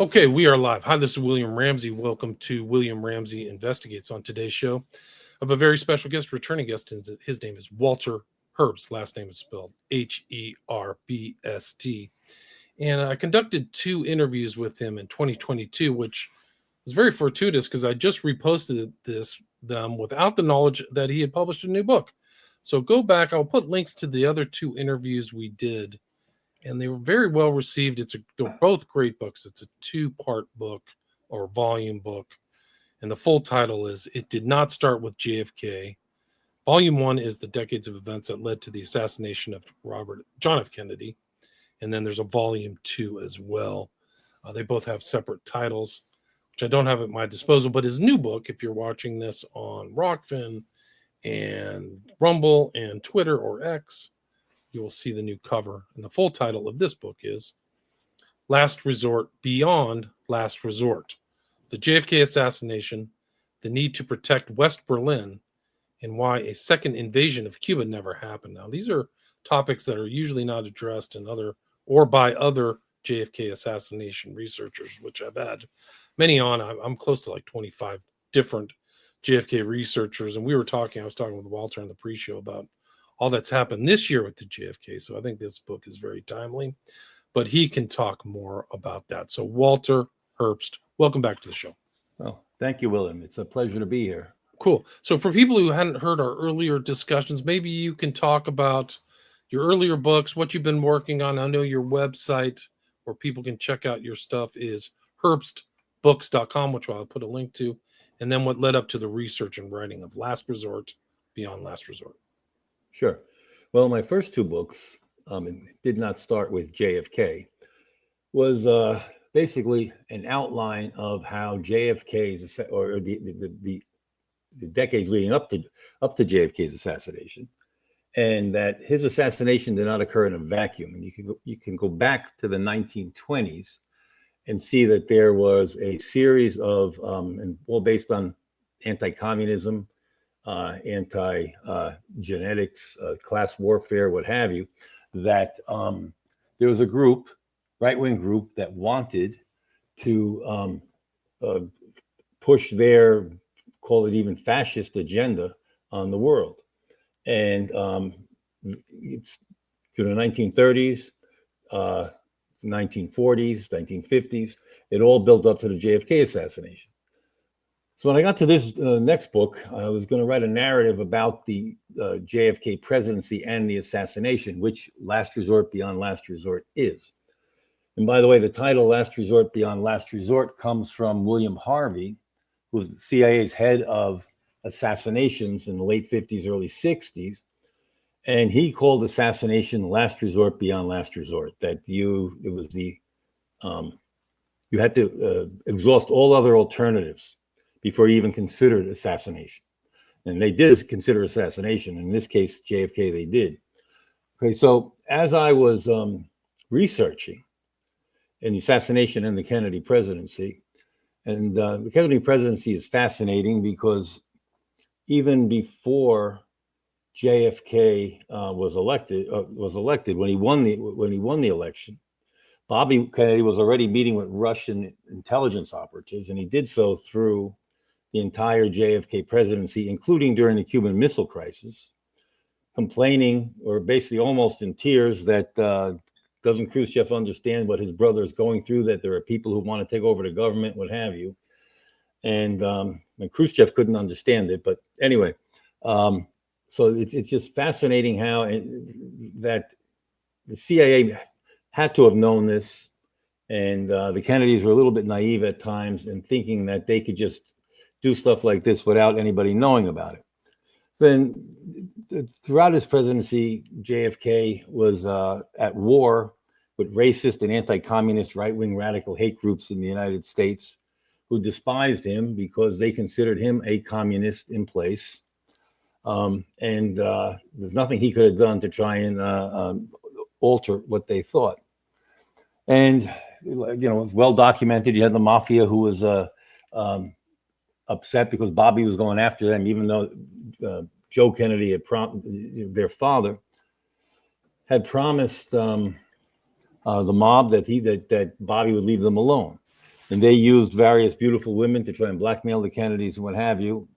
Okay, we are live. Hi, this is William Ramsey. Welcome to William Ramsey Investigates. On today's show, I have a very special guest, returning guest. His name is Walter Herbst. Last name is spelled Herbst. And I conducted 2 interviews with him in 2022, which was very fortuitous because I just reposted them without the knowledge that he had published a new book. So go back. I'll put links to the other 2 interviews we did, and they were very well received. They're both great books. It's a 2-part book or volume book, and the full title is "It Did Not Start with JFK." Volume 1 is the decades of events that led to the assassination of John F. Kennedy, and then there's a volume 2 as well. They both have separate titles, which I don't have at my disposal. But his new book, if you're watching this on Rockfin and Rumble and Twitter or X, you will see the new cover. And the full title of this book is Last Resort Beyond Last Resort: The JFK Assassination, the Need to Protect West Berlin, and Why a Second Invasion of Cuba Never Happened. Now, these are topics that are usually not addressed in by other JFK assassination researchers, which I've had many on. I'm close to like 25 different JFK researchers. And I was talking with Walter in the pre-show about all that's happened this year with the JFK. So I think this book is very timely, but he can talk more about that. So Walter Herbst, welcome back to the show. Well, thank you, William. It's a pleasure to be here. Cool. So for people who hadn't heard our earlier discussions, maybe you can talk about your earlier books, what you've been working on. I know your website where people can check out your stuff is herbstbooks.com, which I'll put a link to, and then what led up to the research and writing of Last Resort Beyond Last Resort. Sure. Well, my first 2 books, it did not start with JFK, was basically an outline of how JFK's or the decades leading up to JFK's assassination, and that his assassination did not occur in a vacuum. And you can go back to the 1920s and see that there was a series of and all based on anti-communism, anti-genetics, class warfare, what have you, that there was a group, right-wing group, that wanted to push their, call it even fascist agenda on the world. And it's through the 1930s, 1940s, 1950s, it all built up to the JFK assassination. So when I got to this next book, I was going to write a narrative about the JFK presidency and the assassination, which Last Resort Beyond Last Resort is. And by the way, the title Last Resort Beyond Last Resort comes from William Harvey, who was the CIA's head of assassinations in the late 50s, early 60s. And he called assassination last resort beyond last resort, that you had to exhaust all other alternatives before you even considered assassination. And they did consider assassination. In this case, JFK, they did. Okay, so as I was researching in the assassination and the Kennedy presidency, and the Kennedy presidency is fascinating because even before JFK was elected, when he won the election, Bobby Kennedy was already meeting with Russian intelligence operatives, and he did so through the entire JFK presidency, including during the Cuban Missile Crisis, complaining, or basically almost in tears, that doesn't Khrushchev understand what his brother is going through, that there are people who want to take over the government, what have you. And Khrushchev couldn't understand it. But anyway, so it's just fascinating how that the CIA had to have known this. And the Kennedys were a little bit naive at times in thinking that they could just do stuff like this without anybody knowing about it. Then throughout his presidency, JFK was at war with racist and anti-communist right-wing radical hate groups in the United States who despised him because they considered him a communist in place. And there's nothing he could have done to try and alter what they thought. And, it's well documented. You had the mafia who was upset because Bobby was going after them, even though Joe Kennedy their father had promised the mob that Bobby would leave them alone. and they used various beautiful women to try and blackmail the Kennedys and what have you.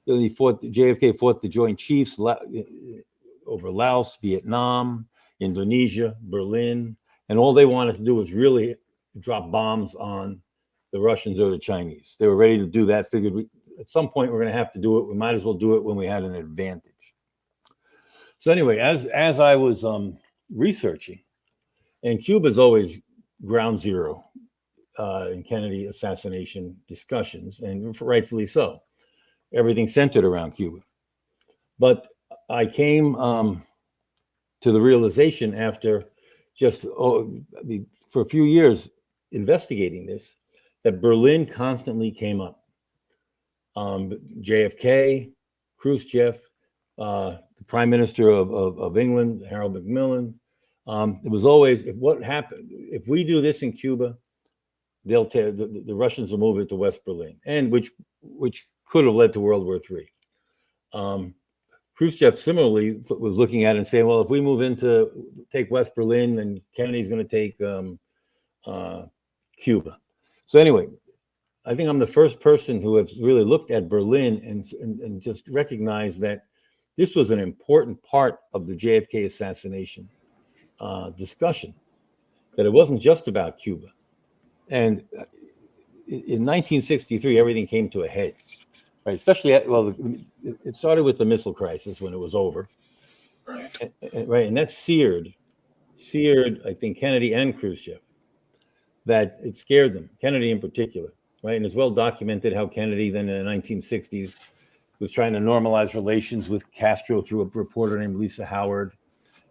JFK fought the Joint Chiefs over Laos, Vietnam, Indonesia, Berlin, and all they wanted to do was really drop bombs on the Russians or the Chinese. They were ready to do that. Figured at some point we're going to have to do it. We might as well do it when we had an advantage. So anyway, as I was researching, and Cuba's always ground zero in Kennedy assassination discussions, and rightfully so. Everything centered around Cuba. But I came to the realization after just for a few years investigating this, that Berlin constantly came up. JFK, Khrushchev, the Prime Minister of England, Harold Macmillan. It was always, what happened if we do this in Cuba, they'll tell the Russians will move it to West Berlin, and which could have led to World War III. Khrushchev similarly was looking at it and saying, well, if we move take West Berlin, then Kennedy's going to take Cuba. So anyway, I think I'm the first person who has really looked at Berlin and just recognized that this was an important part of the JFK assassination discussion, that it wasn't just about Cuba. And in 1963, everything came to a head, right? Especially, it started with the missile crisis when it was over. Right. Right, and that seared, I think, Kennedy and Khrushchev, that it scared them, Kennedy in particular, right? And it's well documented how Kennedy then in the 1960s was trying to normalize relations with Castro through a reporter named Lisa Howard.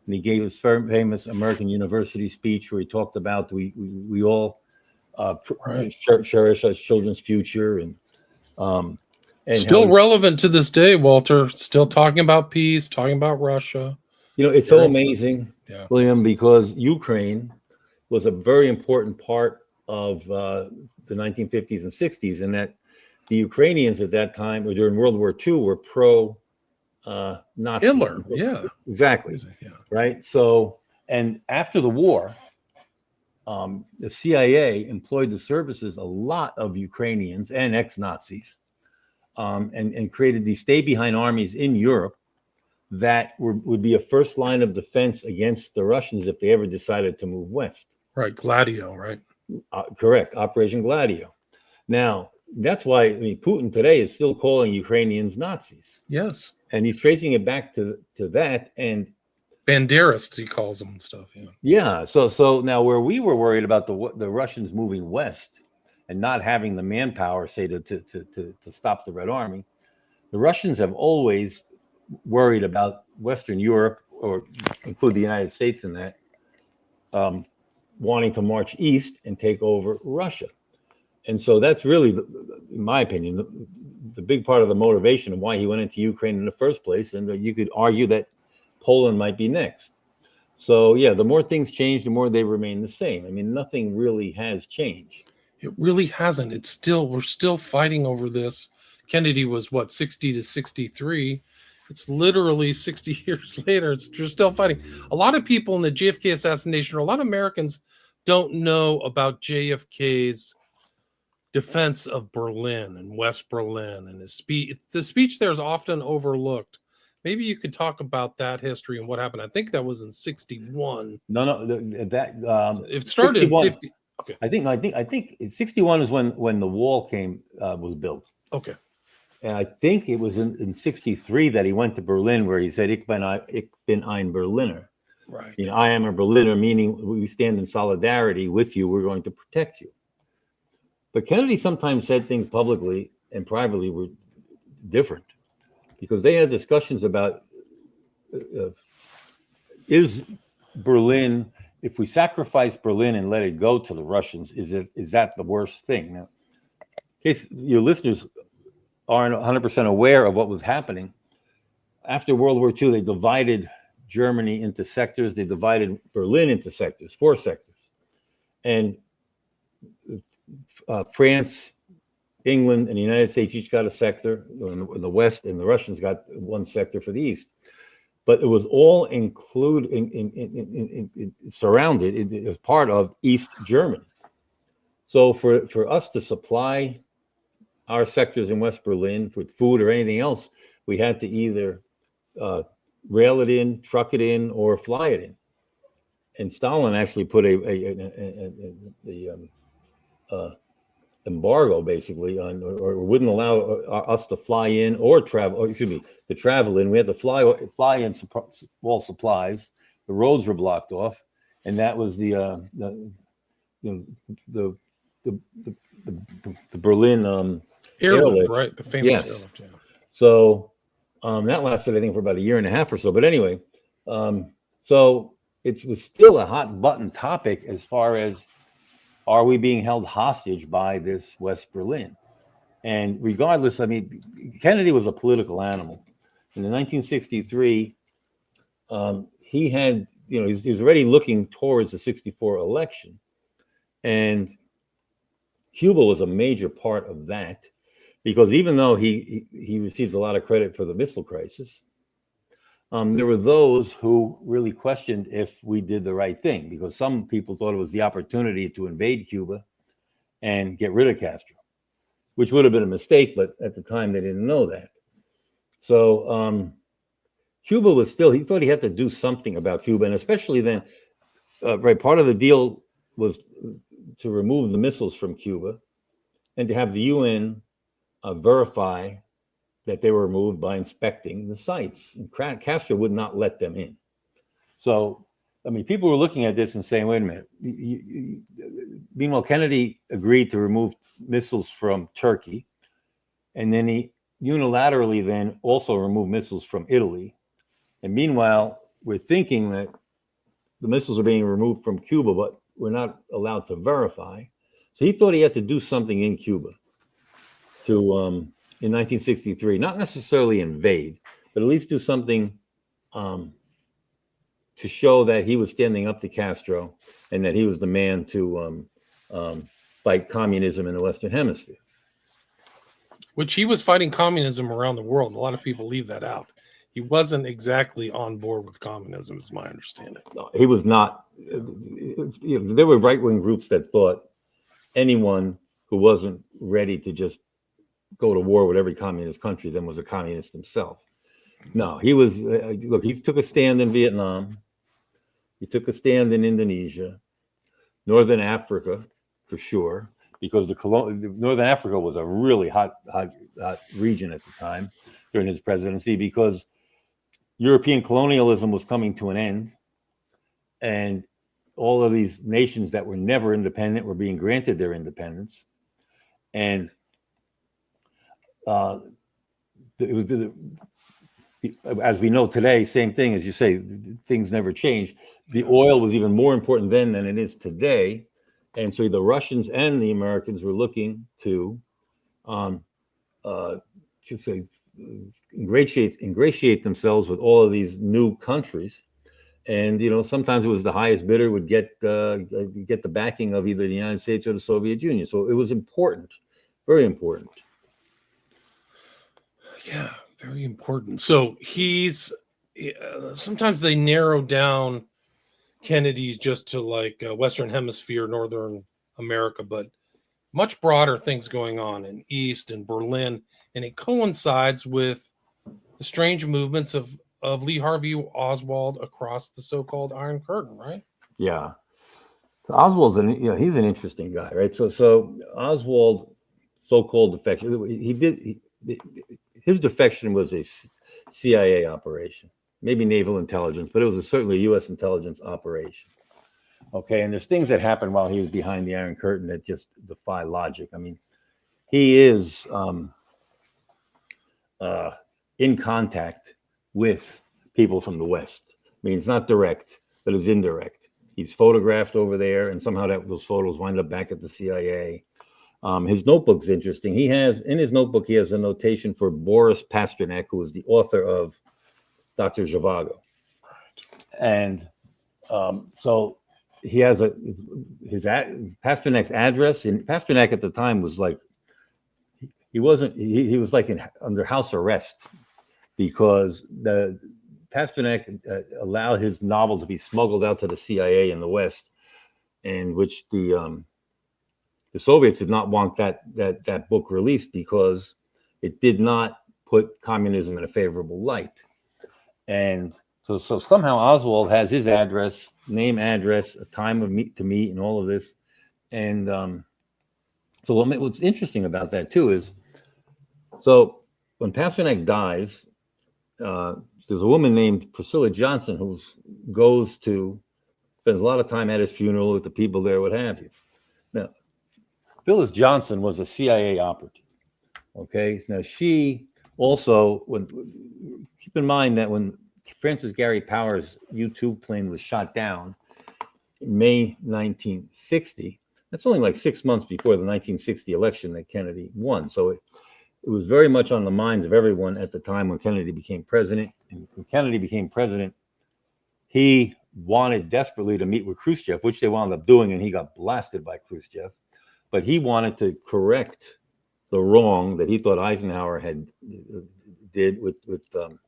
And he gave his famous American University speech where he talked about we all cherish our children's future, and still relevant to this day, Walter. Still talking about peace, talking about Russia. You know, it's so amazing, William, because Ukraine was a very important part of the 1950s and 60s, and that the Ukrainians at that time, or during World War II, were pro Nazi. Hitler, yeah, exactly, right. So, and after the war, the CIA employed the services a lot of Ukrainians and ex-Nazis, and created these stay-behind armies in Europe that would be a first line of defense against the Russians if they ever decided to move west. Right, Gladio, right? Correct, Operation Gladio. Now, that's why Putin today is still calling Ukrainians Nazis. Yes. And he's tracing it back to that. And Banderist, he calls them and stuff. Yeah. So now where we were worried about the Russians moving west and not having the manpower, say, to stop the Red Army, the Russians have always worried about Western Europe, or include the United States in that, wanting to march east and take over Russia. And so that's really, in my opinion, the big part of the motivation of why he went into Ukraine in the first place. And you could argue that Poland might be next. So yeah, the more things change, the more they remain the same. I mean, nothing really has changed. It really hasn't. We're still fighting over this. Kennedy was 60 to 63. It's literally 60 years later. You're still fighting. A lot of people in the JFK assassination, or a lot of Americans, don't know about JFK's defense of Berlin and West Berlin, and his speech. The speech there is often overlooked. Maybe you could talk about that history and what happened. I think that was in 61. No, that it started 61. In 50. Okay. I think 61 is when the wall was built. Okay. And I think it was in 63 that he went to Berlin, where he said, Ich bin ein Berliner. Right. I am a Berliner, meaning we stand in solidarity with you. We're going to protect you. But Kennedy sometimes said things publicly and privately were different, because they had discussions about is Berlin, if we sacrifice Berlin and let it go to the Russians, is that the worst thing? Now, in case your listeners aren't 100% aware of what was happening, after World War II, they divided Germany into sectors. They divided Berlin into sectors, 4 sectors. And France, England, and the United States each got a sector in the West, and the Russians got one sector for the East. But it was all surrounded as part of East Germany. So for us to supply our sectors in West Berlin with food or anything else, we had to either rail it in, truck it in, or fly it in. And Stalin actually put a embargo basically on, or wouldn't allow us to fly in or travel, or excuse me, to travel in. We had to fly in all supplies. The roads were blocked off, and that was the Berlin Airlift, right? The famous Yes. airlift. Yeah. So that lasted, I think, for about a year and a half or so. But anyway, so it was still a hot button topic as far as, are we being held hostage by this West Berlin? And regardless, I mean, Kennedy was a political animal. In the 1963, he had, he was already looking towards the 64 election. And Cuba was a major part of that, because even though he received a lot of credit for the missile crisis, there were those who really questioned if we did the right thing, because some people thought it was the opportunity to invade Cuba and get rid of Castro, which would have been a mistake, but at the time they didn't know that. So Cuba was still, he thought he had to do something about Cuba, and especially then, right, part of the deal was to remove the missiles from Cuba and to have the UN verify that they were removed by inspecting the sites. And Castro would not let them in. So, I mean, people were looking at this and saying, wait a minute. Meanwhile, Kennedy agreed to remove missiles from Turkey. And then he unilaterally then also removed missiles from Italy. And meanwhile, we're thinking that the missiles are being removed from Cuba, but we're not allowed to verify. So he thought he had to do something in Cuba to, in 1963, not necessarily invade, but at least do something to show that he was standing up to Castro and that he was the man to fight communism in the Western Hemisphere. Which he was fighting communism around the world. A lot of people leave that out. He wasn't exactly on board with communism, is my understanding. No, he was not. There were right-wing groups that thought anyone who wasn't ready to just go to war with every communist country then was a communist himself. No, he was, look, he took a stand in Vietnam. He took a stand in Indonesia, Northern Africa, for sure, because Northern Africa was a really hot region at the time during his presidency, because European colonialism was coming to an end, and all of these nations that were never independent were being granted their independence. And it was, as we know today, same thing as you say, things never change. The oil was even more important then than it is today. And so the Russians and the Americans were looking to say, ingratiate themselves with all of these new countries. And, sometimes it was the highest bidder would get the backing of either the United States or the Soviet Union. So it was important, very important. Yeah, very important. So he's sometimes they narrow down Kennedy just to like Western Hemisphere, Northern America, but much broader things going on in East and Berlin, and it coincides with the strange movements of Lee Harvey Oswald across the so-called Iron Curtain, right? Yeah. So Oswald's he's an interesting guy, right? So Oswald, so-called defection, his defection was a CIA operation, maybe naval intelligence, but it was certainly a U.S. intelligence operation. Okay, and there's things that happened while he was behind the Iron Curtain that just defy logic. I mean, he is in contact with people from the West. I mean, it's not direct, but it's indirect. He's photographed over there, and somehow those photos wind up back at the CIA. His notebook's interesting. In his notebook, he has a notation for Boris Pasternak, who is the author of Dr. Zhivago. And so he has Pasternak's address. And Pasternak at the time was like, he was like under house arrest, because Pasternak allowed his novel to be smuggled out to the CIA in the West, and which the the Soviets did not want that book released because it did not put communism in a favorable light. And so somehow Oswald has his address, name, address, a time of to meet, and all of this. And so what's interesting about that too is, so when Pasternak dies, there's a woman named Priscilla Johnson who spends a lot of time at his funeral with the people there, what have you. Now, Phyllis Johnson was a CIA operative. Okay, now she also, keep in mind that when Francis Gary Powers' U-2 plane was shot down in May 1960, that's only like 6 months before the 1960 election that Kennedy won. So it was very much on the minds of everyone at the time when Kennedy became president. And when Kennedy became president, he wanted desperately to meet with Khrushchev, which they wound up doing, and he got blasted by Khrushchev. But he wanted to correct the wrong that he thought Eisenhower did with the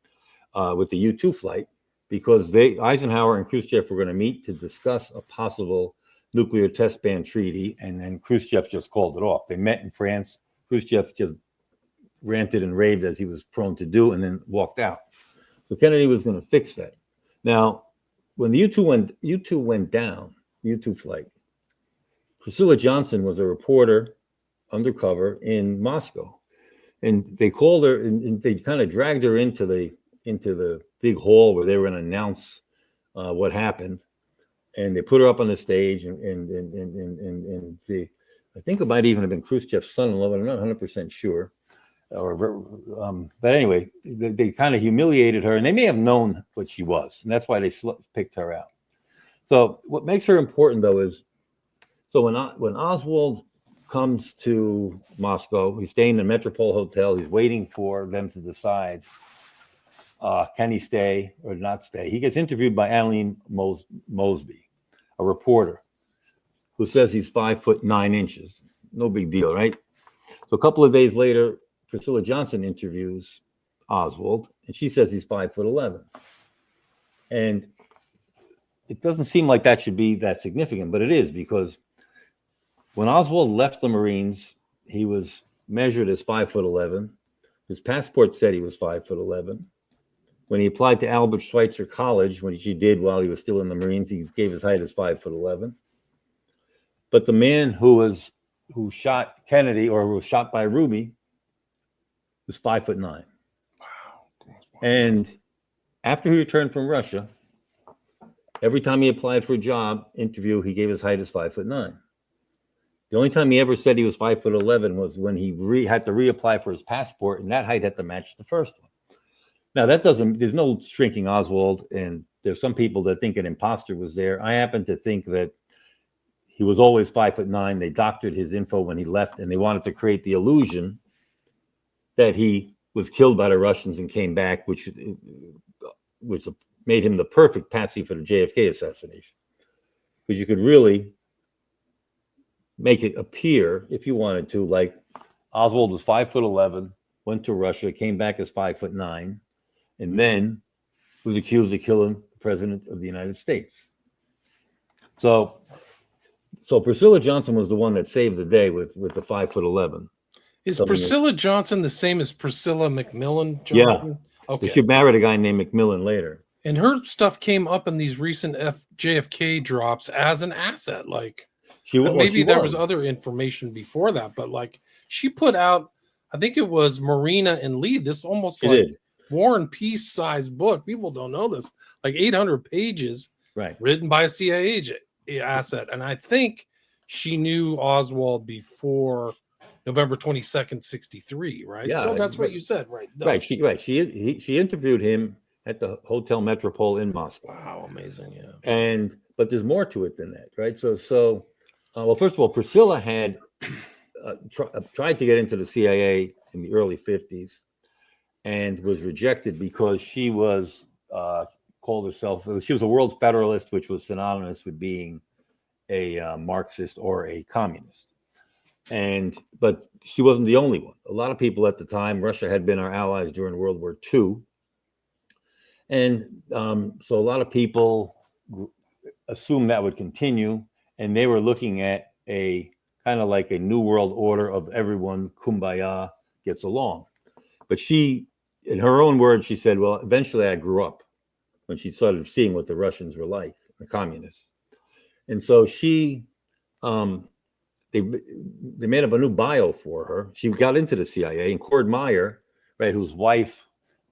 U-2 flight, because Eisenhower and Khrushchev were going to meet to discuss a possible nuclear test ban treaty, and then Khrushchev just called it off. They met in France. Khrushchev just ranted and raved, as he was prone to do, and then walked out. So Kennedy was going to fix that. Now, when the U-2 went down, U-2 flight, Priscilla Johnson was a reporter undercover in Moscow, and they called her and they kind of dragged her into the big hall where they were going to announce what happened, and they put her up on the stage, and I think it might even have been Khrushchev's son-in-law, but I'm not 100% sure. But anyway, they kind of humiliated her, and they may have known what she was, and that's why they picked her out. So what makes her important, though, is so when Oswald comes to Moscow, he's staying in the Metropole Hotel. He's waiting for them to decide, can he stay or not stay. He gets interviewed by Aline Mosby, a reporter, who says he's 5'9". No big deal, right? So a couple of days later, Priscilla Johnson interviews Oswald, and she says he's 5'11". And it doesn't seem like that should be that significant, but it is, because when Oswald left the Marines, he was measured as 5'11". His passport said he was 5'11". When he applied to Albert Schweitzer College, which he did while he was still in the Marines, he gave his height as 5'11". But the man who shot Kennedy, or who was shot by Ruby, was 5'9". Wow. And after he returned from Russia, every time he applied for a job interview, he gave his height as 5'9". The only time he ever said he was 5'11" was when he had to reapply for his passport, and that height had to match the first one. Now, there's no shrinking Oswald, and there's some people that think an imposter was there. I happen to think that he was always 5'9". They doctored his info when he left, and they wanted to create the illusion that he was killed by the Russians and came back, which made him the perfect patsy for the JFK assassination. Because you could really make it appear, if you wanted to, like Oswald was 5'11", went to Russia, came back as 5'9", and then was accused of killing the president of the United States. So Priscilla Johnson was the one that saved the day with the 5'11". Is Priscilla Johnson the same as Priscilla McMillan Johnson? Yeah. Okay. She married a guy named McMillan later. And her stuff came up in these recent JFK drops as an asset. Like, there was other information before that, but like she put out, I think it was Marina and Lee, this almost War and Peace size book. People don't know this, like 800 pages, right? Written by a CIA agent asset. And I think she knew Oswald before November 22nd, 63, right? Yeah. So that's what you said, right? No. Right. She interviewed him at the Hotel Metropole in Moscow. Wow, amazing, yeah. But there's more to it than that, right? Well, first of all, Priscilla had tried to get into the CIA in the early 50s and was rejected because she was called herself, she was a World Federalist, which was synonymous with being a Marxist or a communist. But she wasn't the only one. A lot of people at the time, Russia had been our allies during World War II. And so a lot of people assumed that would continue, and they were looking at a kind of like a new world order of everyone kumbaya gets along. But she, in her own words, she said, well, eventually I grew up when she started seeing what the Russians were like, the communists. And so she, they made up a new bio for her. She got into the CIA, and Cord Meyer, right, whose wife,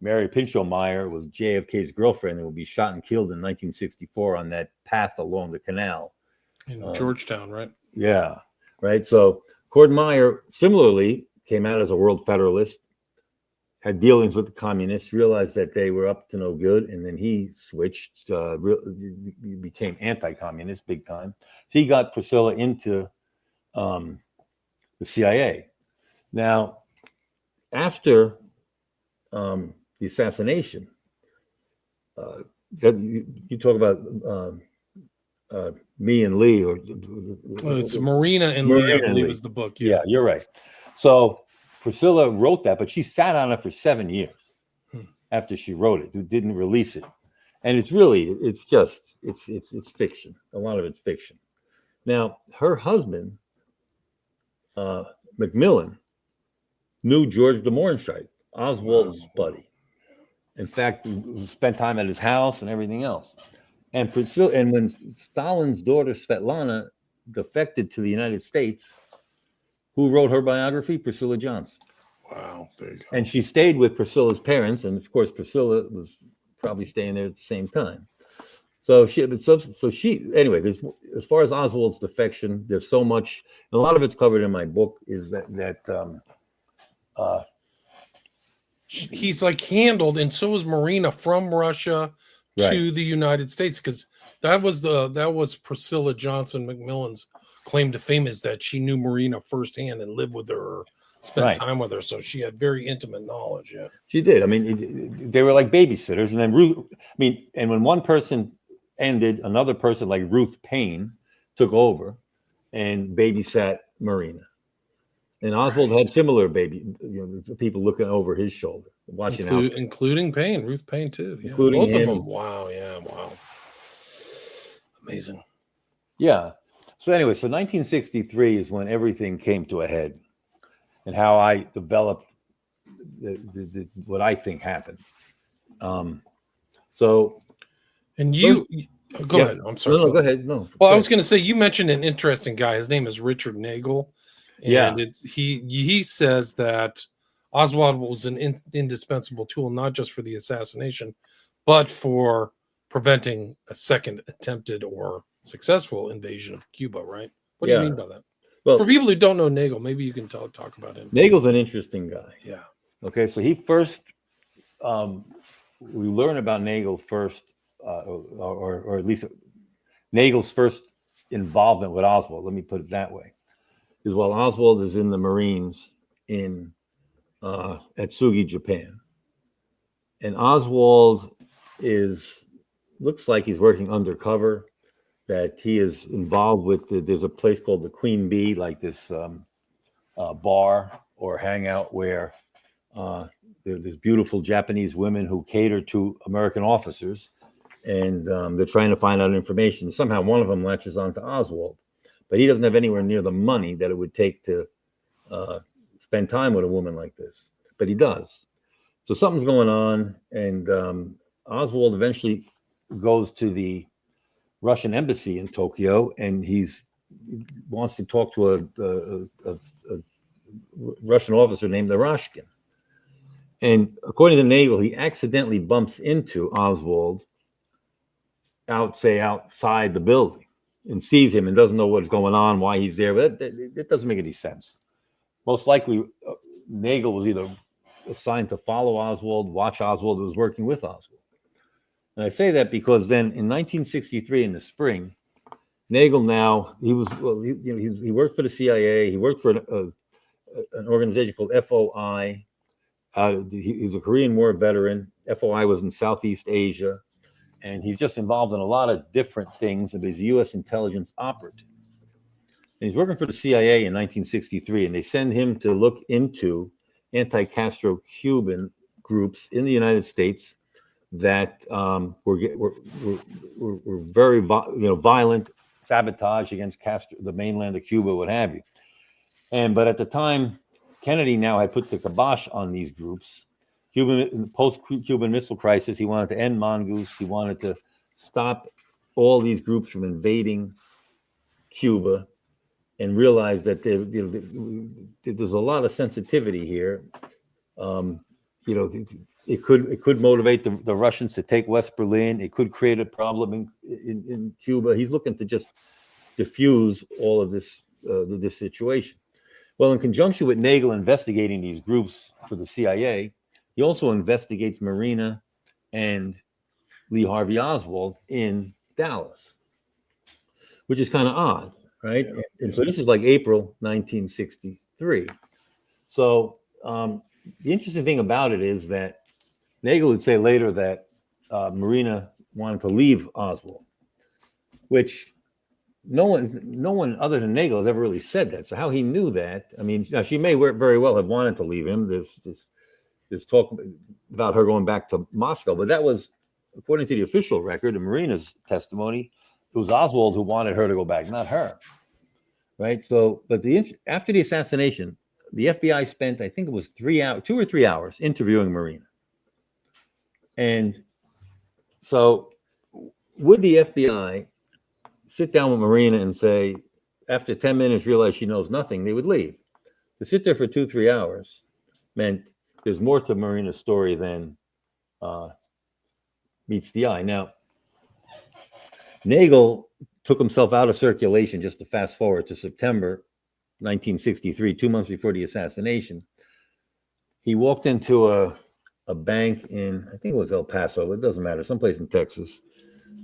Mary Pinchot Meyer, was JFK's girlfriend and would be shot and killed in 1964 on that path along the canal. In Georgetown, right? Yeah, right. So Cord Meyer similarly came out as a World Federalist, had dealings with the communists, realized that they were up to no good, and then he switched, became anti-communist big time. So he got Priscilla into the CIA. Now, after the assassination, you talk about me and Lee, or it's Marina and Lee, I believe, is the book. Yeah, you're right. So Priscilla wrote that, but she sat on it for 7 years after she wrote it. Didn't release it, and it's fiction. A lot of it's fiction. Now, her husband, Macmillan, knew George de Morenscheidt, Oswald's buddy. In fact, he spent time at his house and everything else. And Priscilla, and when Stalin's daughter Svetlana defected to the United States, who wrote her biography? Priscilla Johnson. Wow, there you go. And she stayed with Priscilla's parents, and of course, Priscilla was probably staying there at the same time. So anyway, as far as Oswald's defection, there's so much, and a lot of it's covered in my book, is that he's like handled, and so is Marina, from Russia to the United States, because that was Priscilla Johnson Macmillan's claim to fame, is that she knew Marina firsthand and lived with her, spent time with her, so she had very intimate knowledge. Yeah, she did. I mean, they were like babysitters, and then Ruth. I mean, and when one person ended, another person like Ruth Payne took over and babysat Marina. And Oswald had similar people looking over his shoulder, watching out, including Payne, Ruth Payne too. Yeah, including both him. of them. Wow, yeah, wow, amazing. Yeah. So anyway, so 1963 is when everything came to a head, and how I developed what I think happened. And you go ahead. I'm sorry. No, go ahead. No. Well, I was going to say, you mentioned an interesting guy. His name is Richard Nagel. And he says that Oswald was an indispensable tool, not just for the assassination, but for preventing a second attempted or successful invasion of Cuba, right? What do you mean by that? Well, for people who don't know Nagel, maybe you can talk about him. Nagel's an interesting guy. Yeah. Okay, so he first, we learn about Nagel first, or at least Nagel's first involvement with Oswald, let me put it that way, is while Oswald is in the Marines at Sugi, Japan. And Oswald looks like he's working undercover, that he is involved with, there's a place called the Queen Bee, like this bar or hangout where there's beautiful Japanese women who cater to American officers, and they're trying to find out information. Somehow one of them latches on to Oswald, but he doesn't have anywhere near the money that it would take to spend time with a woman like this, but he does. So something's going on, and Oswald eventually goes to the Russian embassy in Tokyo, and he wants to talk to a Russian officer named Narashkin. And according to Nagel, he accidentally bumps into Oswald outside the building and sees him and doesn't know what's going on, why he's there. But it doesn't make any sense. Most likely, Nagel was either assigned to follow Oswald, watch Oswald, who was working with Oswald. And I say that because then in 1963, in the spring, Nagel he worked for the CIA. He worked for an organization called FOI. He was a Korean War veteran. FOI was in Southeast Asia, and he's just involved in a lot of different things. And he's a U.S. intelligence operative. And he's working for the CIA in 1963, and they send him to look into anti-Castro Cuban groups in the United States that were very violent, sabotage against Castro, the mainland of Cuba, what have you. But at the time, Kennedy now had put the kibosh on these groups. Post-Cuban Missile Crisis, he wanted to end mongoose. He wanted to stop all these groups from invading Cuba, and realized that there's a lot of sensitivity here. It could motivate the Russians to take West Berlin. It could create a problem in Cuba. He's looking to just diffuse all of this situation. Well, in conjunction with Nagel investigating these groups for the CIA, he also investigates Marina and Lee Harvey Oswald in Dallas, which is kind of odd, right? Yeah. And so this is like April 1963. So the interesting thing about it is that Nagel would say later that Marina wanted to leave Oswald, which no one other than Nagel has ever really said that. So how he knew that? I mean, now she may very well have wanted to leave him. There's talk about her going back to Moscow, but that was, according to the official record and Marina's testimony, it was Oswald who wanted her to go back, not her. Right. So, but after the assassination, the FBI spent, I think it was 2 or 3 hours interviewing Marina. And so would the FBI sit down with Marina and say, after 10 minutes, realize she knows nothing, they would leave? To sit there for 2-3 hours meant there's more to Marina's story than meets the eye. Now, Nagel took himself out of circulation, just to fast forward to September 1963, 2 months before the assassination. He walked into a bank in, I think it was El Paso, it doesn't matter, someplace in Texas.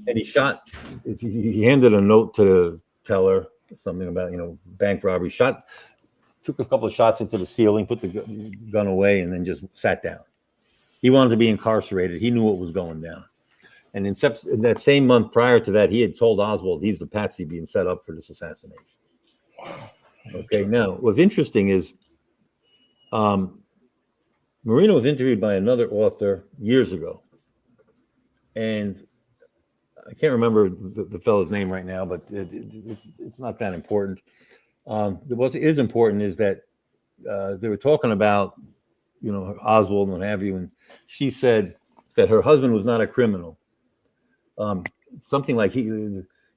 And he handed a note to the teller, something about, bank robbery, took a couple of shots into the ceiling, put the gun away, and then just sat down. He wanted to be incarcerated. He knew what was going down. And in that same month prior to that, he had told Oswald he's the patsy being set up for this assassination. Wow. Okay, now what's interesting is Marina was interviewed by another author years ago. And I can't remember the fellow's name right now, but it's not that important. What is important is that they were talking about, Oswald and what have you, and she said that her husband was not a criminal. Something like he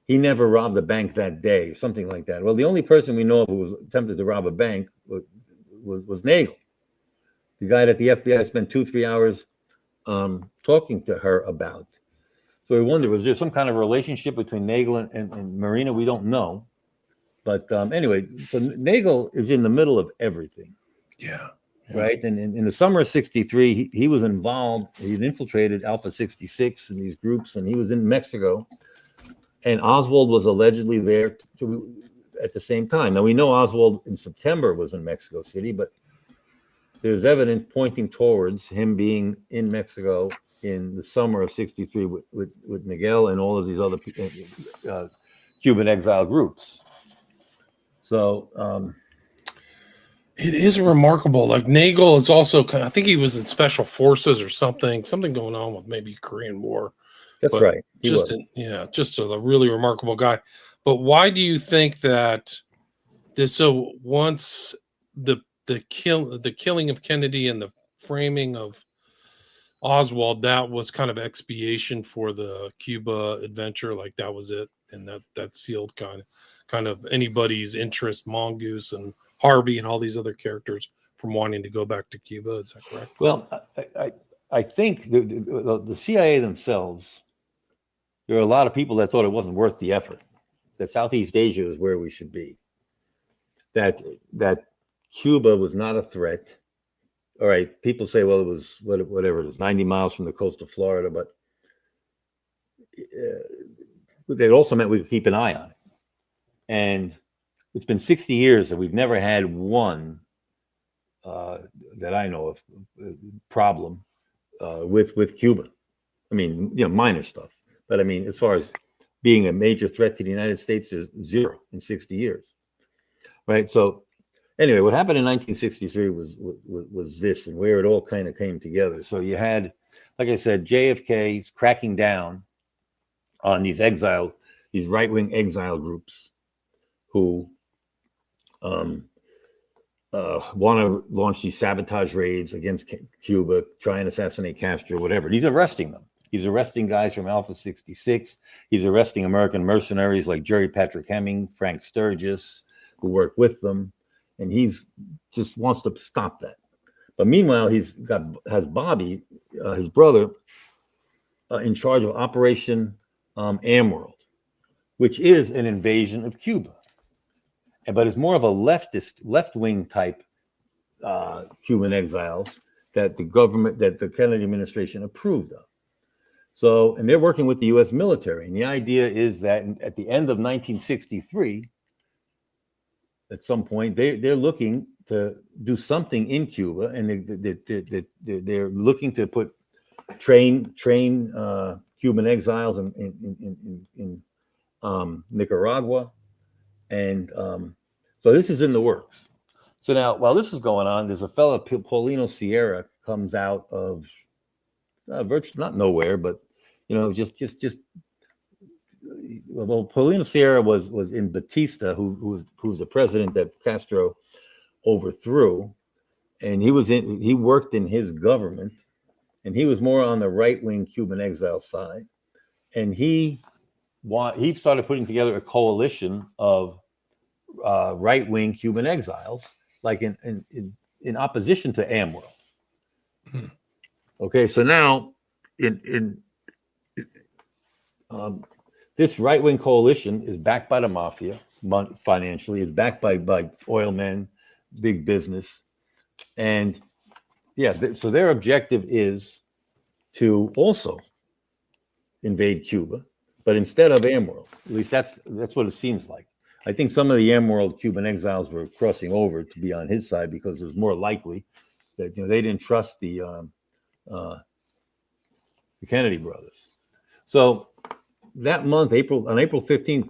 never robbed a bank that day, something like that. Well, the only person we know of who was attempted to rob a bank was Nagel, the guy that the FBI spent 2-3 hours talking to her about. So we wonder, was there some kind of relationship between Nagel and Marina? We don't know. But anyway, so Nagel is in the middle of everything. Yeah. Right. And in the summer of 63, he was involved. He had infiltrated Alpha 66 and these groups, and he was in Mexico. And Oswald was allegedly there at the same time. Now, we know Oswald in September was in Mexico City, but there's evidence pointing towards him being in Mexico in the summer of 63 with Miguel and all of these other Cuban exile groups. So it is remarkable. Like Nagel is also, I think he was in special forces or something going on with maybe Korean War. That's right. Just a really remarkable guy. But why do you think that this? So once the killing of Kennedy and the framing of Oswald, that was kind of expiation for the Cuba adventure, like that was it, and that sealed kind of anybody's interest, Mongoose and Harvey and all these other characters, from wanting to go back to Cuba. Is that correct? Well, I think the CIA themselves, there are a lot of people that thought it wasn't worth the effort, that Southeast Asia is where we should be, that Cuba was not a threat. All right, people say, well, it was whatever it is, 90 miles from the coast of Florida, but it also meant we could keep an eye on it. And it's been 60 years that we've never had one that I know of problem with Cuba. I mean, minor stuff, but I mean, as far as being a major threat to the United States, there's zero in 60 years, right? So anyway, what happened in 1963 was this, and where it all kind of came together. So you had, like I said, JFK cracking down on these right-wing exile groups who want to launch these sabotage raids against Cuba, try and assassinate Castro, whatever. And he's arresting them. He's arresting guys from Alpha 66. He's arresting American mercenaries like Jerry Patrick Hemming, Frank Sturgis, who work with them. And he's just wants to stop that. But meanwhile, has Bobby, his brother, in charge of Operation Amworld, which is an invasion of Cuba, but it's more of a left-wing type Cuban exiles that the Kennedy administration approved of. So, and they're working with the U.S. military, and the idea is that at the end of 1963, at some point, they're looking to do something in Cuba, and they're looking to train Cuban exiles in Nicaragua, and so this is in the works. So now, while this is going on, there's a fellow, Paulino Sierra, comes out of virtually not nowhere, but just. Well, Paulino Sierra was in Batista, who was the president that Castro overthrew, and he worked in his government, and he was more on the right-wing Cuban exile side, and he started putting together a coalition of right-wing Cuban exiles, like in opposition to Amworld. Okay, so now this right-wing coalition is backed by the mafia financially, is backed by oil men, big business, and so their objective is to also invade Cuba, but instead of Amworld. At least that's what it seems like. I think some of the Amworld Cuban exiles were crossing over to be on his side because it was more likely that they didn't trust the Kennedy brothers. So that month, on April 15th,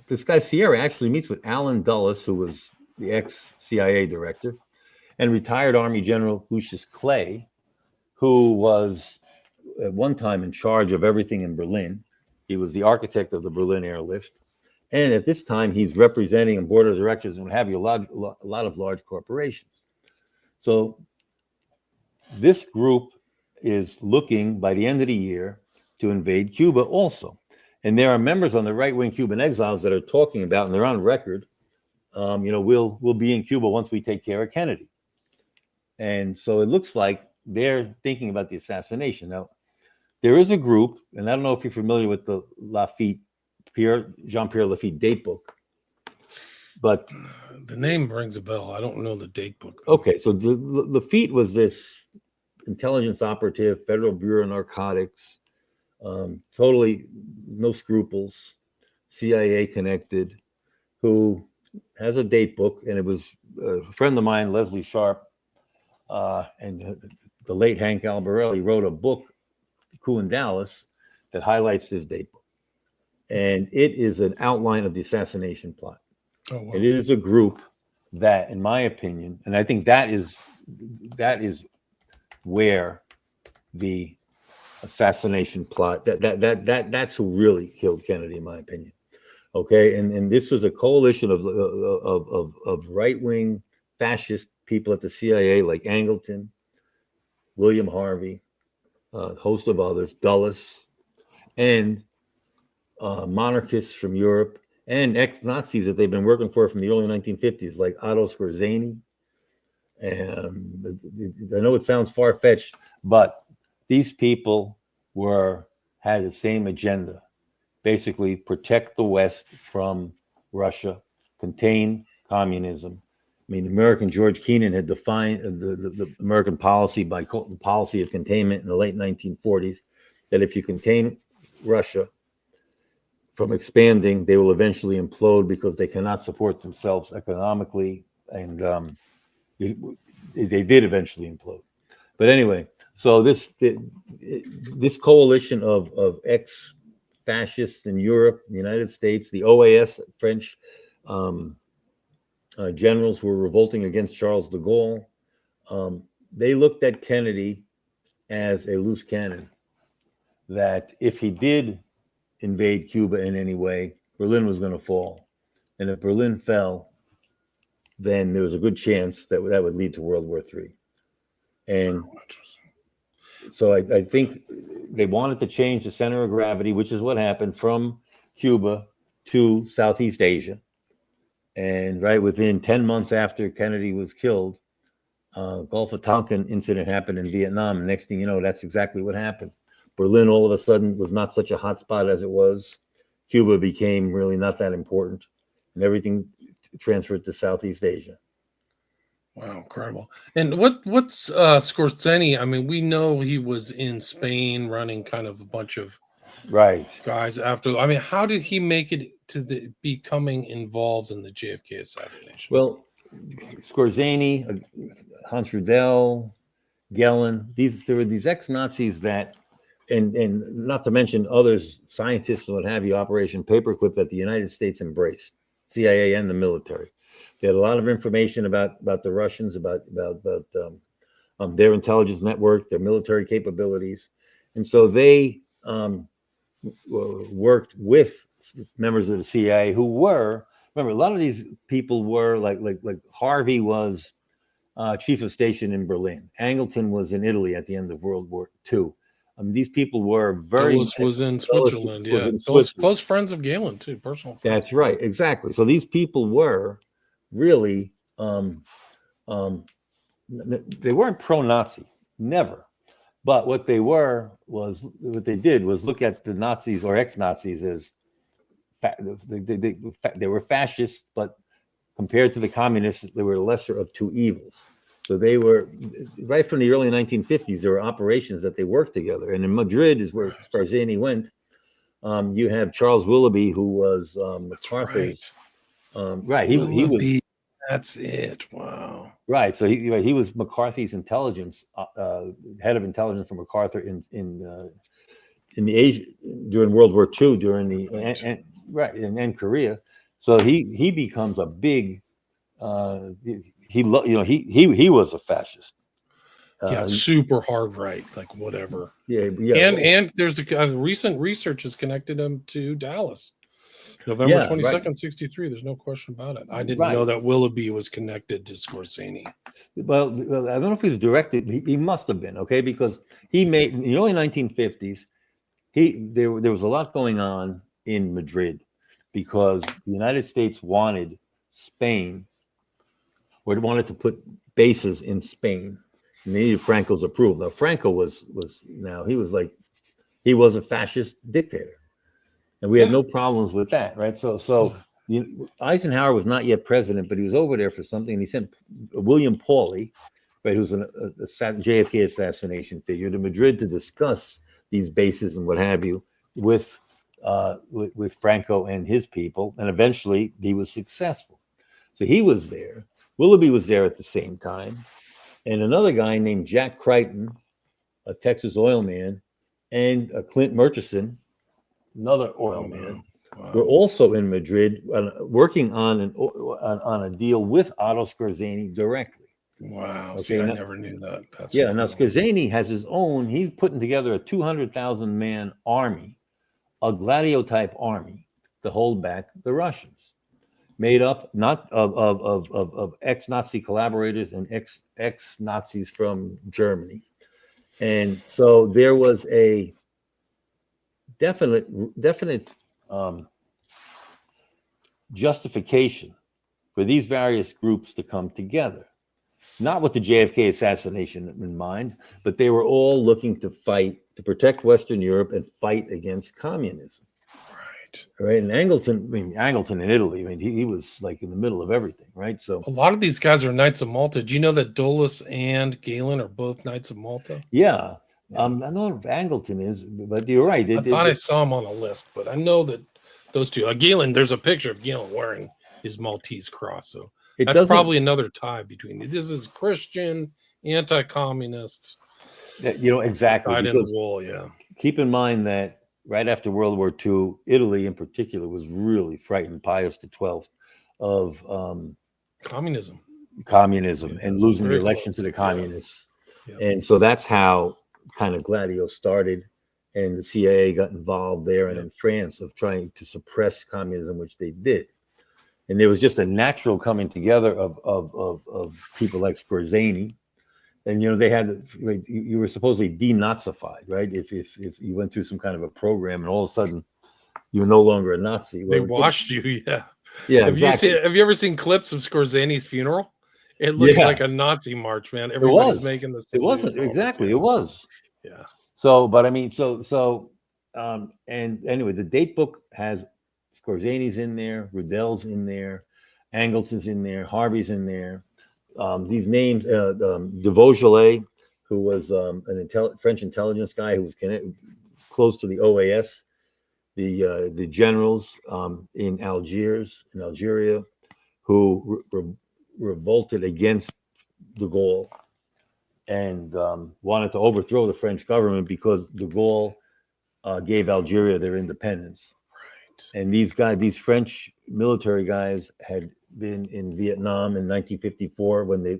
this guy Sierra actually meets with Allen Dulles, who was the ex-CIA director, and retired Army General Lucius Clay, who was at one time in charge of everything in Berlin. He was the architect of the Berlin airlift. And at this time, he's representing a board of directors and what have you, a lot of large corporations. So this group is looking, by the end of the year, to invade Cuba also. And there are members on the right-wing Cuban exiles that are talking about, and they're on record, we'll be in Cuba once we take care of Kennedy. And so it looks like they're thinking about the assassination. Now, there is a group, and I don't know if you're familiar with the Jean-Pierre Lafitte date book, but the name rings a bell. I don't know the date book, though. Okay, so Lafitte was this intelligence operative, Federal Bureau of Narcotics, totally no scruples, CIA connected, who has a date book, and it was a friend of mine, Leslie Sharp, and the late Hank Albarelli wrote a book, Coup in Dallas, that highlights this date book. And it is an outline of the assassination plot. Oh, wow. It is a group that, in my opinion, and I think that is where the assassination plot, that's who really killed Kennedy, in my opinion. Okay, and this was a coalition of right-wing fascist people at the CIA, like Angleton, William Harvey, a host of others, Dulles, and monarchists from Europe, and ex-Nazis that they've been working for from the early 1950s, like Otto Skorzeny. And I know it sounds far-fetched, but these people had the same agenda. Basically, protect the West from Russia, contain communism. I mean, American George Kennan had defined the American policy by the policy of containment in the late 1940s, that if you contain Russia from expanding, they will eventually implode because they cannot support themselves economically, and they did eventually implode. But anyway, so this coalition of ex-fascists in Europe, the United States, the OAS, French generals who were revolting against Charles de Gaulle, they looked at Kennedy as a loose cannon, that if he did invade Cuba in any way, Berlin was going to fall. And if Berlin fell, then there was a good chance that that would lead to World War III. And so I think they wanted to change the center of gravity, which is what happened from Cuba to Southeast Asia. And right within 10 months after Kennedy was killed, Gulf of Tonkin incident happened in Vietnam. And next thing you know, that's exactly what happened. Berlin all of a sudden was not such a hot spot as it was. Cuba became really not that important, and everything transferred to Southeast Asia. Wow, incredible. And what's Scorsese? I mean, we know he was in Spain running kind of a bunch of Right. guys after. I mean, how did he make it to becoming involved in the JFK assassination? Well, Scorsese, Hans Rudel, Gellin, there were these ex-Nazis that, and not to mention others, scientists and what have you, Operation Paperclip, that the United States embraced, CIA and the military. They had a lot of information about the Russians, about their intelligence network, their military capabilities, and so they worked with members of the CIA who were. Remember, a lot of these people were like Harvey was chief of station in Berlin. Angleton was in Italy at the end of World War II. These people were Dulles was in Switzerland. Close friends of Galen too, personal friends. That's right, exactly. So these people were really they weren't pro-Nazi, never. But what they did was look at the Nazis or ex-Nazis as they were fascists, but compared to the communists, they were the lesser of two evils. So they were, right from the early 1950s, there were operations that they worked together. And in Madrid is where Scorsese went. You have Charles Willoughby, who was McCarthy's. Right. He was. That's it. Wow. Right. So he was McCarthy's intelligence, head of intelligence for MacArthur in the Asia during World War II, during the and Korea. So he becomes a big. He was a fascist. Super hard right, like whatever. Yeah. And there's a recent research has connected him to Dallas. November 22nd, 63. There's no question about it. I didn't know that Willoughby was connected to Scorsese. Well, I don't know if he was directed. He must have been, okay, because he made in the early 1950s. There was a lot going on in Madrid because the United States wanted Spain, or they wanted to put bases in Spain, and they needed Franco's approval. Now Franco was a fascist dictator. And we had no problems with that, right? So Eisenhower was not yet president, but he was over there for something, and he sent William Paulley, right, who's a JFK assassination figure, to Madrid to discuss these bases and what have you with Franco and his people, and eventually he was successful. So he was there. Willoughby was there at the same time, and another guy named Jack Crichton, a Texas oil man, and Clint Murchison, another oil man, were also in Madrid working on a deal with Otto Scorsese directly. Wow. Okay, see, I never knew that. That's now Scorsese has his own. He's putting together a 200,000 man army, a Gladio type army, to hold back the Russians, made up not of ex-Nazi collaborators and ex-Nazis from Germany, and so there was a definite justification for these various groups to come together, not with the JFK assassination in mind, but they were all looking to fight to protect Western Europe and fight against communism. Right. And Angleton in Italy, he was like in the middle of everything, right? So a lot of these guys are Knights of Malta. Do you know that Dulles and Galen are both Knights of Malta? Yeah. I don't know if Angleton is, but you're right. I thought I saw him on a list, but I know that those two. Galen, there's a picture of Galen wearing his Maltese cross. So that's probably another tie between these. This is Christian, anti-communist. Exactly. Tied in the wool, yeah. Keep in mind that right after World War II, Italy in particular was really frightened, Pius XII, of communism and losing the election to the communists. Yeah. And so that's how kind of Gladio started, and the CIA got involved there, and in France of trying to suppress communism, which they did. And there was just a natural coming together of people like Skorzeny. And they had, you were supposedly denazified, right? If you went through some kind of a program and all of a sudden you're no longer a Nazi. They washed you, yeah. Yeah, Have exactly. Have you ever seen clips of Skorzeny's funeral? It looks Yeah, like a Nazi march, man. it Everybody's was. making the It salute wasn't and all this. exactly. Yeah. It was. Yeah. So, but I mean, and anyway, the date book has Skorzeny's in there, Rudell's in there, Angelson's in there, Harvey's in there. These names, de Vaugelet, who was an French intelligence guy who was close to the OAS, the generals in Algeria, who revolted against de Gaulle and wanted to overthrow the French government because de Gaulle gave Algeria their independence. Right. And these French military guys had been in Vietnam in 1954 when they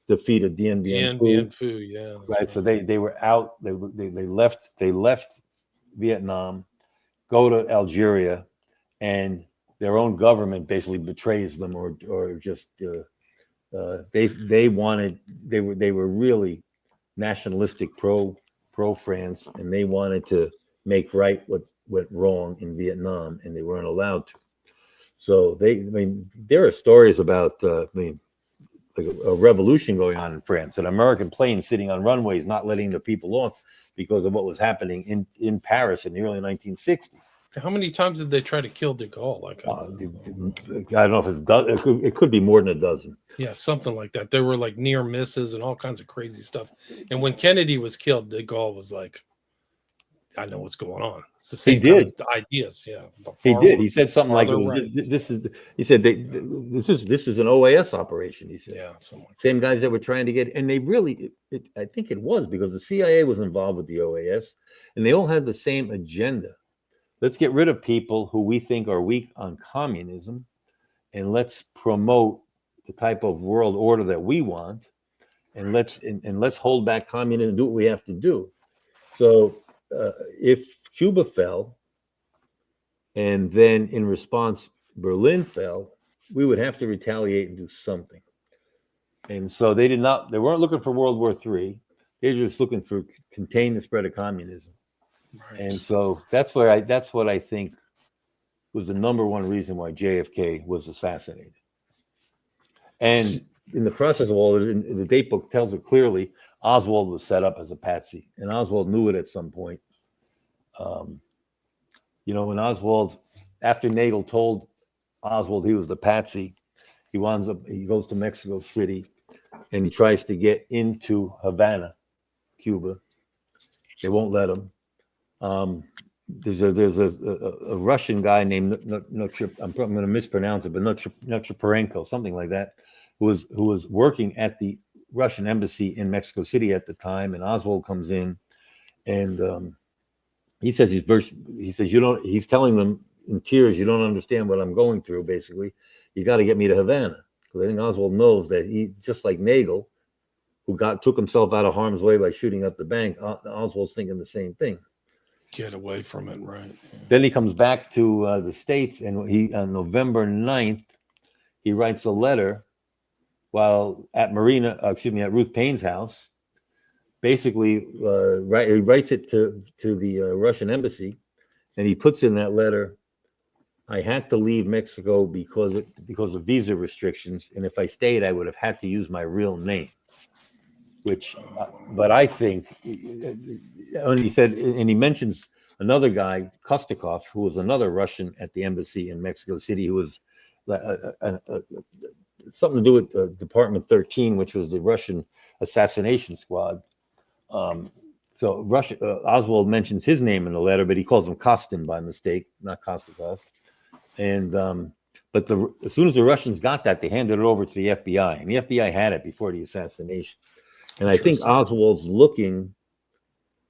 defeated Dien Bien Phu. Yeah. Right. So they were out. They left Vietnam, go to Algeria, and their own government basically betrays them or just they were really nationalistic pro France, and they wanted to make right what went wrong in Vietnam, and they weren't allowed to. So there are stories about like a revolution going on in France, an American plane sitting on runways not letting the people off because of what was happening in Paris in the early 1960s. How many times did they try to kill de Gaulle? Like, I don't know if it could be more than a dozen. Yeah, something like that. There were like near misses and all kinds of crazy stuff. And when Kennedy was killed, de Gaulle was like, I know what's going on. It's the same kind of ideas. Yeah. He did. He said something like, this is an OAS operation. He said, same guys that were trying to get, and they really, I think it was because the CIA was involved with the OAS and they all had the same agenda. Let's get rid of people who we think are weak on communism, and let's promote the type of world order that we want, and let's hold back communism and do what we have to do. So if Cuba fell, and then in response Berlin fell, we would have to retaliate and do something. And so they weren't looking for World War III. They were just looking for contain the spread of communism. Right. And so that's what I think was the number one reason why JFK was assassinated. And in the process of all of it, the date book tells it clearly, Oswald was set up as a patsy, and Oswald knew it at some point. When Oswald, after Nagel told Oswald he was the patsy, he goes to Mexico City, and he tries to get into Havana, Cuba. They won't let him. There's a Russian guy named I'm going to mispronounce it, but Nechaparenko, something like that, who was working at the Russian embassy in Mexico City at the time, and Oswald comes in, and he says he's telling them in tears, you don't understand what I'm going through. Basically, you got to get me to Havana, because I think Oswald knows that he, just like Nagel, who took himself out of harm's way by shooting up the bank, Oswald's thinking the same thing. Get away from it, right? Yeah. Then he comes back to the States, and on November 9th, he writes a letter while at Ruth Payne's house. Basically, he writes it to the Russian embassy, and he puts in that letter, I had to leave Mexico because of visa restrictions, and if I stayed, I would have had to use my real name. But I think, and he said, and he mentions another guy, Kostakov, who was another Russian at the embassy in Mexico City, who was something to do with Department 13, which was the Russian assassination squad. So Oswald mentions his name in the letter, but he calls him Kostin by mistake, not Kostakov. And but as soon as the Russians got that, they handed it over to the FBI, and the FBI had it before the assassination. And I think Oswald's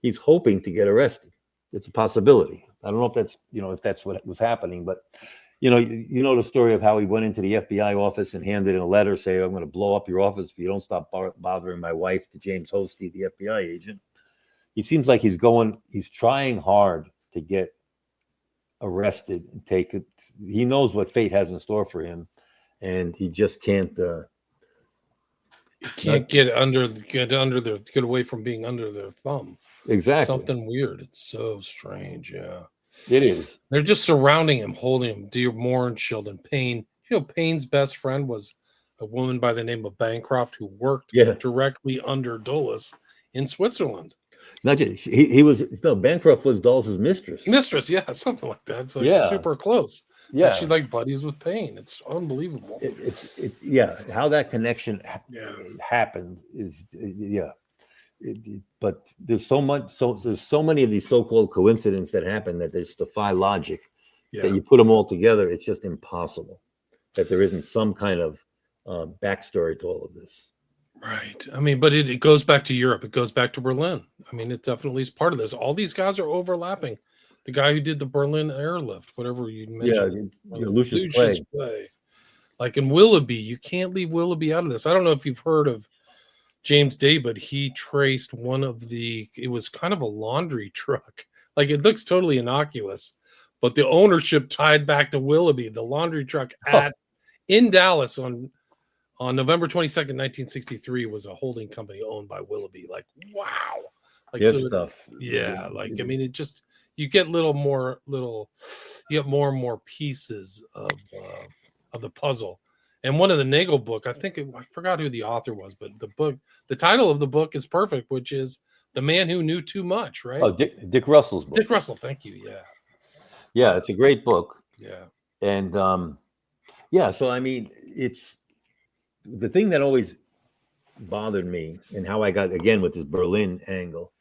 he's hoping to get arrested. It's a possibility. I don't know if that's what was happening, but you know the story of how he went into the FBI office and handed in a letter saying, I'm going to blow up your office if you don't stop bothering my wife, to James Hosty, the FBI agent. He seems like he's trying hard to get arrested and take it. He knows what fate has in store for him. and he just can't. You can't get away from being under their thumb. Exactly. Something weird. It's so strange. Yeah. It is. They're just surrounding him, holding him. Dear Mohrenschildt and Payne. You know, Payne's best friend was a woman by the name of Bancroft who worked directly under Dulles in Switzerland. Not just, he was Bancroft was Dulles' mistress. Yeah, something like that. It's like super close. Yeah, and she's like buddies with Payne. It's unbelievable. It's how that connection happened is but there's so many of these so-called coincidences that happen that they just defy logic. That you put them all together, it's just impossible that there isn't some kind of backstory to all of this. Right. I mean, but it goes back to Europe. It goes back to Berlin. I mean, it definitely is part of this. All these guys are overlapping. The guy who did the Berlin airlift, whatever you mentioned. Lucius Clay. Like in Willoughby, you can't leave Willoughby out of this. I don't know if you've heard of James Day, but he traced it was kind of a laundry truck. Like it looks totally innocuous, but the ownership tied back to Willoughby, the laundry truck in Dallas on November 22nd, 1963 was a holding company owned by Willoughby. Like, wow. Like stuff. Yeah. Like, I mean, it just, you get more and more pieces of the puzzle. And one of the Nagel book, I forgot who the author was, but the title of the book is perfect, which is The Man Who Knew Too Much, right? Oh, Dick Russell's book. Dick Russell, thank you. Yeah. Yeah, it's a great book. Yeah. And so I mean, it's the thing that always bothered me and how I got again with this Berlin angle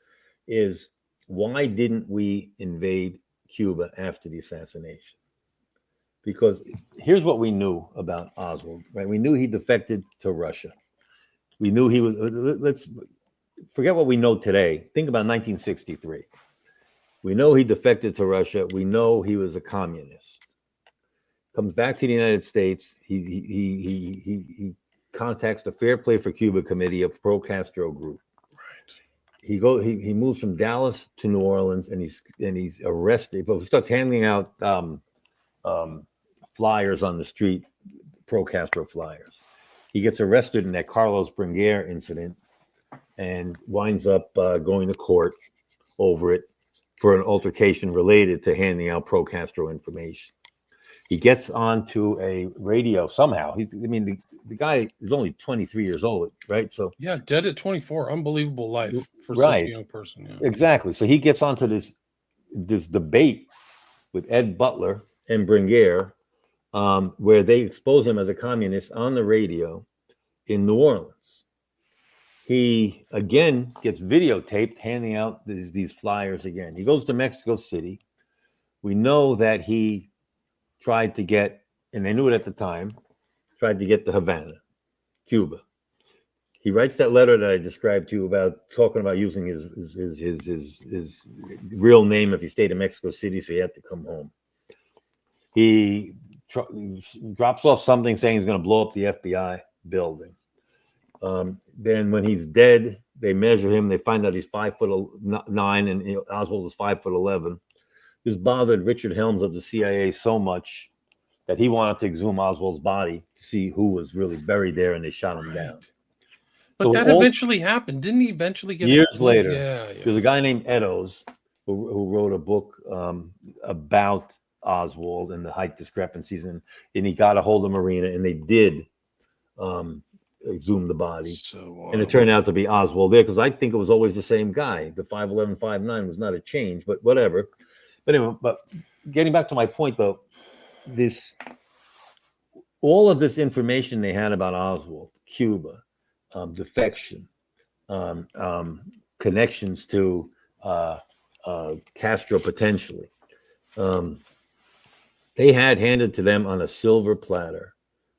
is why didn't we invade Cuba after the assassination? Because here's what we knew about Oswald, right? We knew he defected to Russia. We knew he was, let's forget what we know today. Think about 1963. We know he defected to Russia. We know he was a communist. Comes back to the United States. He contacts the Fair Play for Cuba Committee, a pro-Castro group. Right. He moves from Dallas to New Orleans, and he's arrested. But he starts handing out flyers on the street, pro-Castro flyers. He gets arrested in that Carlos Bringuer incident and winds up going to court over it for an altercation related to handing out pro-Castro information. He gets onto a radio somehow. The guy is only 23 years old, right? So yeah, dead at 24. Unbelievable life for such a young person. Yeah. Exactly. So he gets onto this debate with Ed Butler and Bringuer, where they expose him as a communist on the radio in New Orleans. He again gets videotaped handing out these flyers again. He goes to Mexico City. We know that he tried to get, and they knew it at the time, tried to get to Havana, Cuba. He writes that letter that I described to you about talking about using his real name if he stayed in Mexico City, so he had to come home. He drops off something saying he's going to blow up the FBI building. Then when he's dead, they measure him. They find out he's 5'9", and Oswald is 5'11". This bothered Richard Helms of the CIA so much that he wanted to exhume Oswald's body to see who was really buried there, and they shot him down. But so that eventually happened. Didn't he eventually get years later? Yeah. There's a guy named Eddowes who wrote a book about Oswald and the height discrepancies, and he got a hold of Marina, and they did exhume the body. And it turned out to be Oswald there, because I think it was always the same guy. The 5'11", 5'9" was not a change, but whatever. But anyway, getting back to my point though, all of this information they had about Oswald, Cuba, defection, connections to Castro potentially, they had handed to them on a silver platter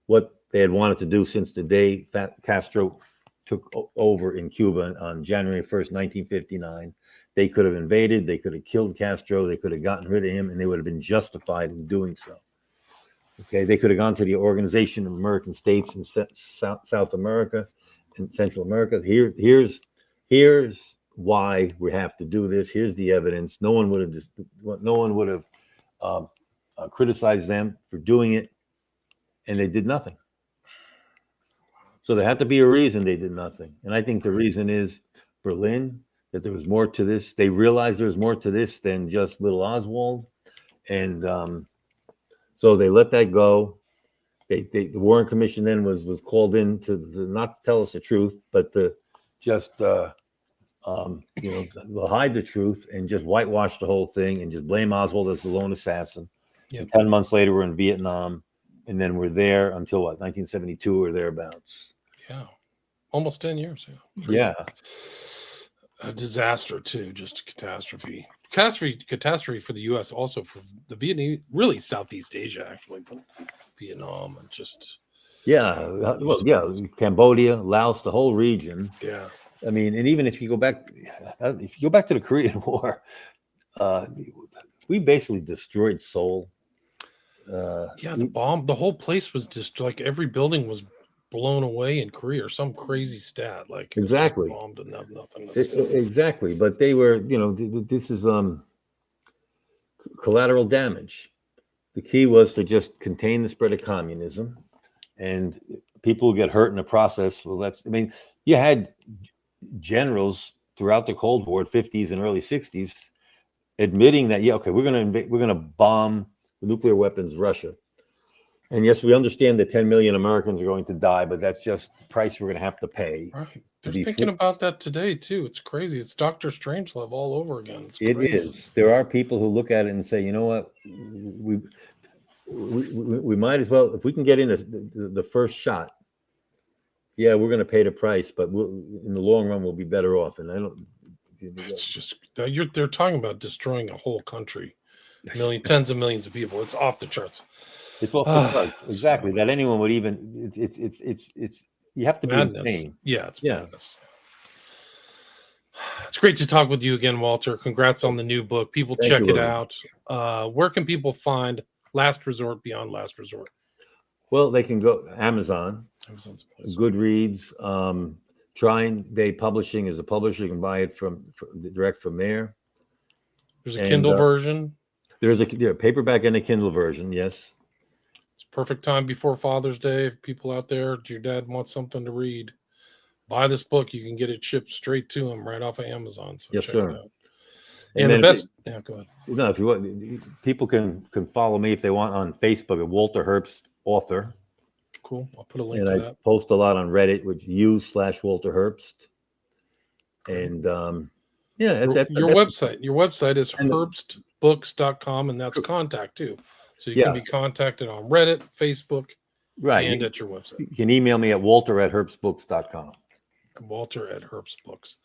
what they had wanted to do since the day Castro took over in Cuba on January 1st, 1959. They could have invaded, they could have killed Castro, they could have gotten rid of him, and they would have been justified in doing so. Okay, they could have gone to the Organization of American States in South America and Central America. Here's why we have to do this. Here's the evidence. No one would have criticized them for doing it, and they did nothing. So there had to be a reason they did nothing. And I think the reason is Berlin, that there was more to this. They realized there was more to this than just little Oswald. And so they let that go. The Warren Commission then was called in to not tell us the truth, but to just hide the truth and just whitewash the whole thing and just blame Oswald as the lone assassin. Yep. 10 months later, we're in Vietnam, and then we're there until 1972 or thereabouts. Yeah, almost 10 years. Yeah. Yeah. A disaster too, just a catastrophe. Catastrophe for the U.S. also for the Vietnamese, really Southeast Asia actually, but Vietnam and just Cambodia, Laos, the whole region. Yeah. I mean, and even if you go back to the Korean War, we basically destroyed Seoul. The whole place was just like every building was blown away in Korea or some crazy stat. Like exactly bombed and nothing. Exactly, but they were, this is collateral damage. The key was to just contain the spread of communism, and people get hurt in the process. Well, you had generals throughout the Cold War, 50s and early 60s, admitting that we're going to bomb with nuclear weapons Russia. And yes, we understand that 10 million Americans are going to die, but that's just the price we're going to have to pay. Right. They're thinking about that today, too. It's crazy. It's Dr. Strangelove all over again. It is. There are people who look at it and say, you know what, we might as well, if we can get in the first shot, we're going to pay the price, but in the long run, we'll be better off. And I don't. It's just, they're talking about destroying a whole country, tens of millions of people. It's off the charts. It's off the charts. Exactly. That anyone would even, it's you have to be insane. Yeah, it's madness. It's great to talk with you again, Walter. Congrats on the new book. People check it out. Where can people find Last Resort Beyond Last Resort? Well, they can go Amazon, Amazon's a place. Goodreads. Trying Day Publishing is a publisher. You can buy it from direct from there. There's a Kindle version. There's a paperback and a Kindle version. Yes. It's perfect time before Father's Day. If people out there, your dad wants something to read, buy this book. You can get it shipped straight to him right off of Amazon. So yes, check sir. it out. And the best. Go ahead. No, if you want, people can follow me if they want on Facebook at Walter Herbst Author. Cool. I'll put a link to that. I post a lot on Reddit, which /Walter Herbst. And your website is herbstbooks.com, and that's contact too. So you can be contacted on Reddit, Facebook, and at your website. You can email me at walter@herbstbooks.com. Walter@herbstbooks.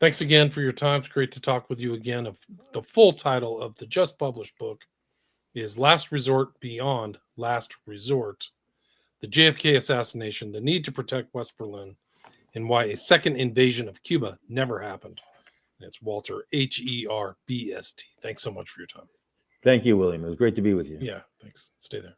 Thanks again for your time. It's great to talk with you again. The full title of the just published book is Last Resort Beyond Last Resort: The JFK Assassination, the Need to Protect West Berlin, and Why a Second Invasion of Cuba Never Happened. And it's Walter, Herbst. Thanks so much for your time. Thank you, William. It was great to be with you. Yeah, thanks. Stay there.